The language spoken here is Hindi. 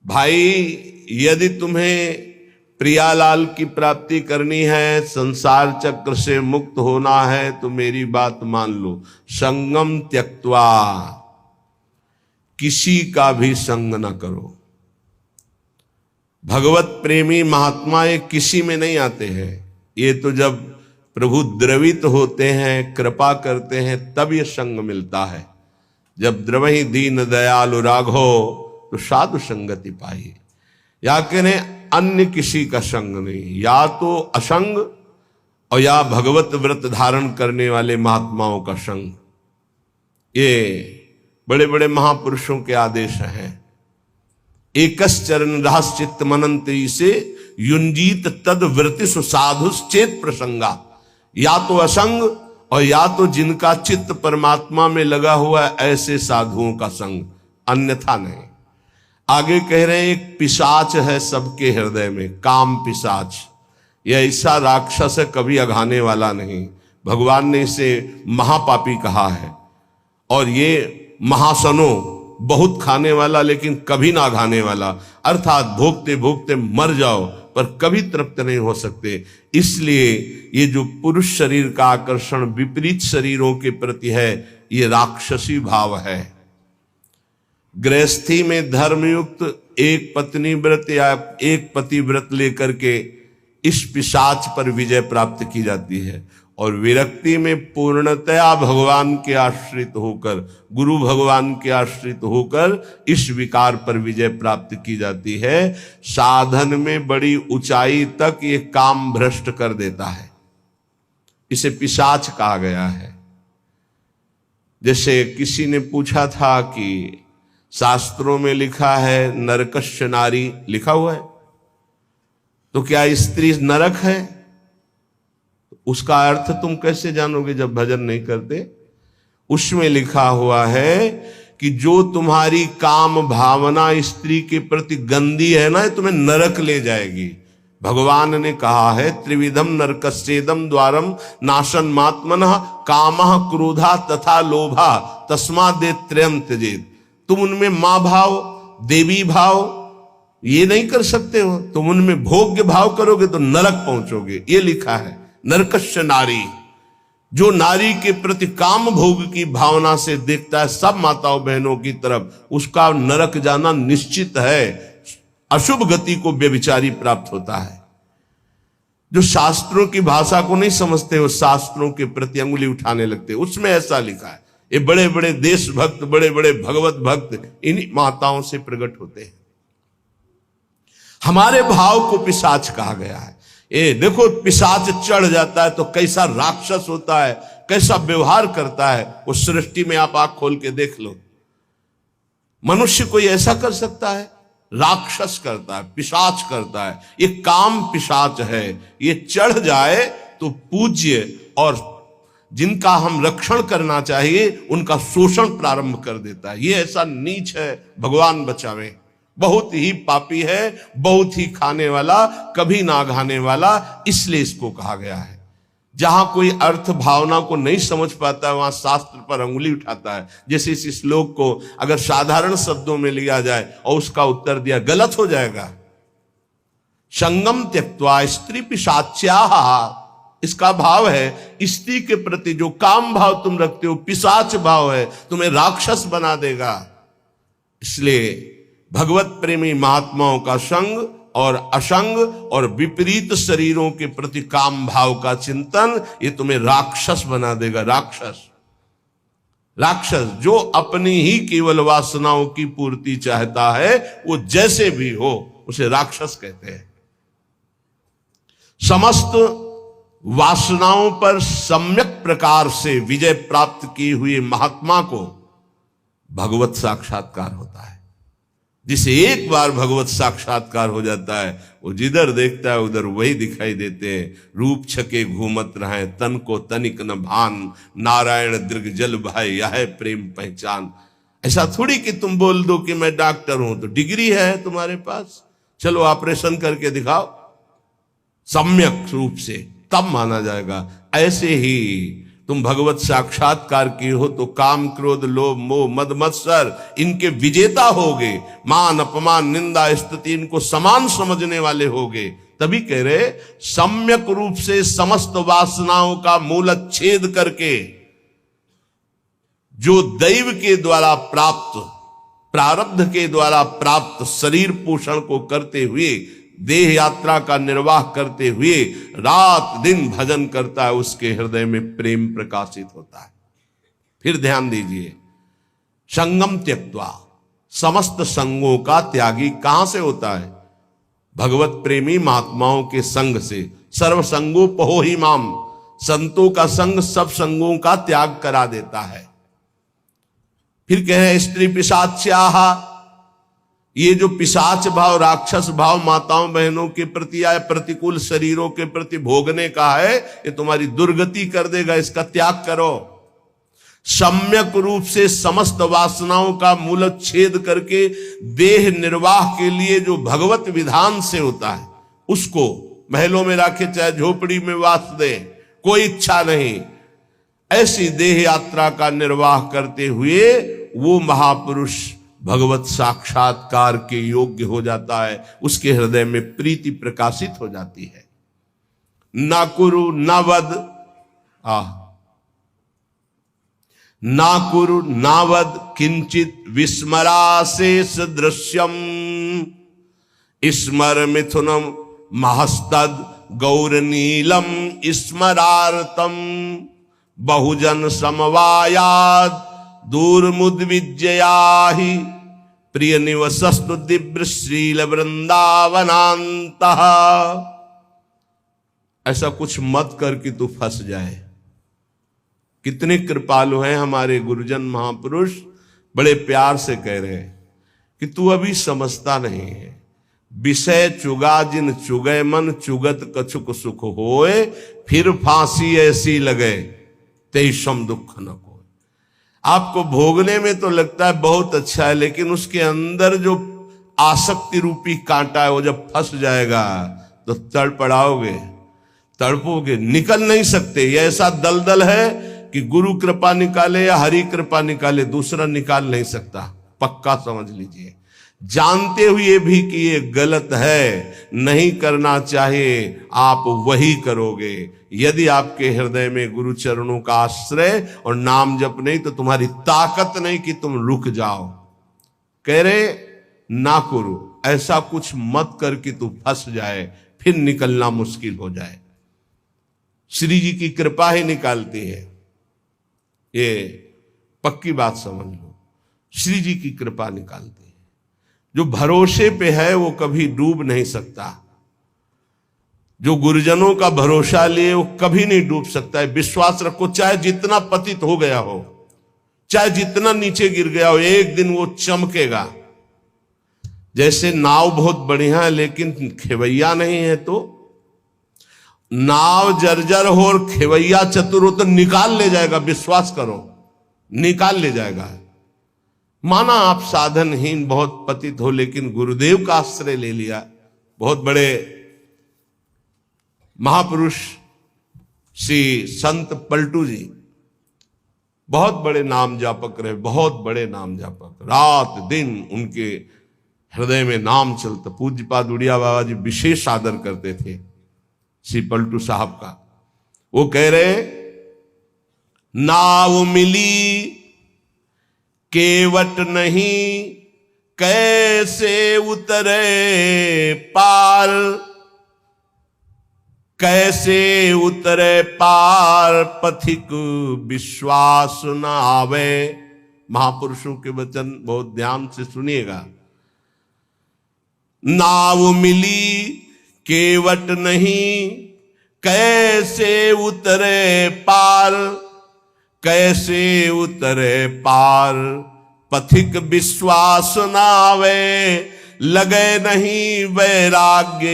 भाई यदि तुम्हें प्रियालाल की प्राप्ति करनी है, संसार चक्र से मुक्त होना है, तो मेरी बात मान लो, संगम त्यक्त्वा, किसी का भी संग न करो। भगवत प्रेमी महात्मा ये किसी में नहीं आते हैं, ये तो जब प्रभु द्रवित होते हैं, कृपा करते हैं, तब ये संग मिलता है। जब द्रवहि दीन दयालु राघो तो साधु संगति पाई। या कहें अन्य किसी का संग नहीं, या तो असंग और या भगवत व्रत धारण करने वाले महात्माओं का संग। ये बड़े बड़े महापुरुषों के आदेश हैं। एकस चरण रास चित्त मनंत्री से युंजीत तद वृत्ति सुसाधुश्चेत प्रसंगा। या तो असंग और या तो जिनका चित्त परमात्मा में लगा हुआ है, ऐसे साधुओं का संग, अन्यथा नहीं। आगे कह रहे हैं एक पिशाच है सबके हृदय में, काम पिशाच। यह ऐसा राक्षस है, कभी अघाने वाला नहीं। भगवान ने इसे महापापी कहा है। और ये महासनो, बहुत खाने वाला लेकिन कभी ना अघाने वाला, अर्थात भोगते भोगते मर जाओ पर कभी तृप्त नहीं हो सकते। इसलिए ये जो पुरुष शरीर का आकर्षण विपरीत शरीरों के प्रति है, ये राक्षसी भाव है। गृहस्थी में धर्मयुक्त एक पत्नी व्रत या एक पति व्रत लेकर के इस पिशाच पर विजय प्राप्त की जाती है। और विरक्ति में पूर्णतया भगवान के आश्रित होकर, गुरु भगवान के आश्रित होकर इस विकार पर विजय प्राप्त की जाती है। साधन में बड़ी ऊंचाई तक ये काम भ्रष्ट कर देता है, इसे पिशाच कहा गया है। जैसे किसी ने पूछा था कि शास्त्रों में लिखा है नरकश्य नारी, लिखा हुआ है, तो क्या स्त्री नरक है? उसका अर्थ तुम कैसे जानोगे जब भजन नहीं करते? उसमें लिखा हुआ है कि जो तुम्हारी काम भावना स्त्री के प्रति गंदी है ना, तुम्हें नरक ले जाएगी। भगवान ने कहा है त्रिविधम नरकस्येदम द्वारम नाशन मात्मनः कामः क्रोधा तथा लोभा तस्माद् त्रयम् त्यजेत्। तुम उनमें मां भाव, देवी भाव ये नहीं कर सकते हो। तुम उनमें भोग्य भाव करोगे तो नरक पहुंचोगे। ये लिखा है नरकश्य नारी। जो नारी के प्रति काम भोग की भावना से देखता है सब माताओं बहनों की तरफ, उसका नरक जाना निश्चित है। अशुभ गति को व्यभिचारी प्राप्त होता है। जो शास्त्रों की भाषा को नहीं समझते वो शास्त्रों के प्रति अंगुली उठाने लगते, उसमें ऐसा लिखा है। ये बड़े बड़े देशभक्त, बड़े बड़े भगवत भक्त इन्हीं माताओं से प्रकट होते हैं। हमारे भाव को पिशाच कहा गया है। ये देखो, पिशाच चढ़ जाता है तो कैसा राक्षस होता है, कैसा व्यवहार करता है। उस सृष्टि में आप आंख खोल के देख लो, मनुष्य कोई ऐसा कर सकता है? राक्षस करता है, पिशाच करता है। ये काम पिशाच है। ये चढ़ जाए तो पूज्य और जिनका हम रक्षण करना चाहिए उनका शोषण प्रारंभ कर देता है। ये ऐसा नीच है, भगवान बचावे। बहुत ही पापी है, बहुत ही खाने वाला, कभी ना घाने वाला, इसलिए इसको कहा गया है। जहां कोई अर्थ भावना को नहीं समझ पाता है वहां शास्त्र पर अंगुली उठाता है। जैसे इस श्लोक को अगर साधारण शब्दों में लिया जाए और उसका उत्तर दिया, गलत हो जाएगा। संगम त्यक्त्वा स्त्री पिशाच्याः, इसका भाव है स्त्री के प्रति जो काम भाव तुम रखते हो पिशाच भाव है, तुम्हें राक्षस बना देगा। इसलिए भगवत प्रेमी महात्माओं का संग और असंग और विपरीत शरीरों के प्रति काम भाव का चिंतन, ये तुम्हें राक्षस बना देगा। राक्षस जो अपनी ही केवल वासनाओं की पूर्ति चाहता है, वो जैसे भी हो उसे राक्षस कहते हैं। समस्त वासनाओं पर सम्यक प्रकार से विजय प्राप्त किए हुए महात्मा को भगवत साक्षात्कार होता है। जिसे एक बार भगवत साक्षात्कार हो जाता है, वो जिधर देखता है उधर वही दिखाई देते हैं। रूप छके घूमत रहे तन को तनिक न भान, नारायण दीर्घ जल भाई यह प्रेम पहचान। ऐसा थोड़ी कि तुम बोल दो कि मैं डॉक्टर हूं तो डिग्री है तुम्हारे पास, चलो ऑपरेशन करके दिखाओ, सम्यक रूप से तब माना जाएगा। ऐसे ही तुम भगवत साक्षात्कार की हो तो काम क्रोध लोभ मोह मद मत्सर इनके विजेता होगे, मान अपमान निंदा स्तुति इनको समान समझने वाले होगे। तभी कह रहे सम्यक रूप से समस्त वासनाओं का मूलच्छेद करके जो दैव के द्वारा प्राप्त प्रारब्ध के द्वारा प्राप्त शरीर पोषण को करते हुए देह यात्रा का निर्वाह करते हुए रात दिन भजन करता है, उसके हृदय में प्रेम प्रकाशित होता है। फिर ध्यान दीजिए, संगम त्यक्त्वा, समस्त संगों का त्यागी कहां से होता है? भगवत प्रेमी महात्माओं के संग से। सर्व संगो पहो ही माम, संतों का संग सब संगों का त्याग करा देता है। फिर कह रहे स्त्री पिशाच्याहा, ये जो पिशाच भाव राक्षस भाव माताओं बहनों के प्रति या प्रतिकूल शरीरों के प्रति भोगने का है, ये तुम्हारी दुर्गति कर देगा, इसका त्याग करो। सम्यक रूप से समस्त वासनाओं का मूलच्छेद करके देह निर्वाह के लिए जो भगवत विधान से होता है उसको महलों में रखे चाहे झोपड़ी में वास दे, कोई इच्छा नहीं, ऐसी देह यात्रा का निर्वाह करते हुए वो महापुरुष भगवत साक्षात्कार के योग्य हो जाता है, उसके हृदय में प्रीति प्रकाशित हो जाती है। ना कुरु ना वद, ना कुरु ना वद किंचित विस्मराशेष दृश्यम, स्मर मिथुनम महस्तद गौरनीलम स्मरार्तम, बहुजन समवायाद दूरमुद्विजया ही प्रिय निवसस्तु दिव्य श्रील वृंदावनांत। ऐसा कुछ मत कर कि तू फंस जाए। कितने कृपालु हैं हमारे गुरुजन महापुरुष, बड़े प्यार से कह रहे हैं कि तू अभी समझता नहीं है। विषय चुगा जिन चुगय मन, चुगत कछुक सुख होए, फिर फांसी ऐसी लगे तेईसम दुख न को। आपको भोगने में तो लगता है बहुत अच्छा है, लेकिन उसके अंदर जो आसक्ति रूपी कांटा है वो जब फंस जाएगा तो तड़पड़ाओगे, तड़पोगे, निकल नहीं सकते। ये ऐसा दलदल है कि गुरु कृपा निकाले या हरि कृपा निकाले, दूसरा निकाल नहीं सकता, पक्का समझ लीजिए। जानते हुए भी कि ये गलत है, नहीं करना चाहिए, आप वही करोगे। यदि आपके हृदय में गुरु चरणों का आश्रय और नाम जप नहीं तो तुम्हारी ताकत नहीं कि तुम रुक जाओ। कह रहे ना करो, ऐसा कुछ मत कर कि तू फंस जाए, फिर निकलना मुश्किल हो जाए। श्री जी की कृपा ही निकालती है, ये पक्की बात समझ लो। श्री जी की कृपा निकालती है। जो भरोसे पे है वो कभी डूब नहीं सकता। जो गुरुजनों का भरोसा लिए वो कभी नहीं डूब सकता है। विश्वास रखो, चाहे जितना पतित हो गया हो, चाहे जितना नीचे गिर गया हो, एक दिन वो चमकेगा। जैसे नाव बहुत बढ़िया है लेकिन खेवैया नहीं है, तो नाव जर्जर हो और खेवैया चतुर हो तो निकाल ले जाएगा, विश्वास करो, निकाल ले जाएगा। माना आप साधनहीन बहुत पतित हो, लेकिन गुरुदेव का आश्रय ले लिया। बहुत बड़े महापुरुष श्री संत पलटू जी बहुत बड़े नाम जापक रहे, बहुत बड़े नाम जापक, रात दिन उनके हृदय में नाम चलता। पूज्यपाद उड़िया बाबा जी विशेष आदर करते थे श्री पलटू साहब का। वो कह रहे नाव मिली केवट नहीं, कैसे उतरे पार, कैसे उतरे पार, पथिक विश्वास न आवे। महापुरुषों के वचन बहुत ध्यान से सुनिएगा। नाव मिली केवट नहीं, कैसे उतरे पार, कैसे उतरे पार, पथिक विश्वास न आवे, लगे नहीं वैराग्य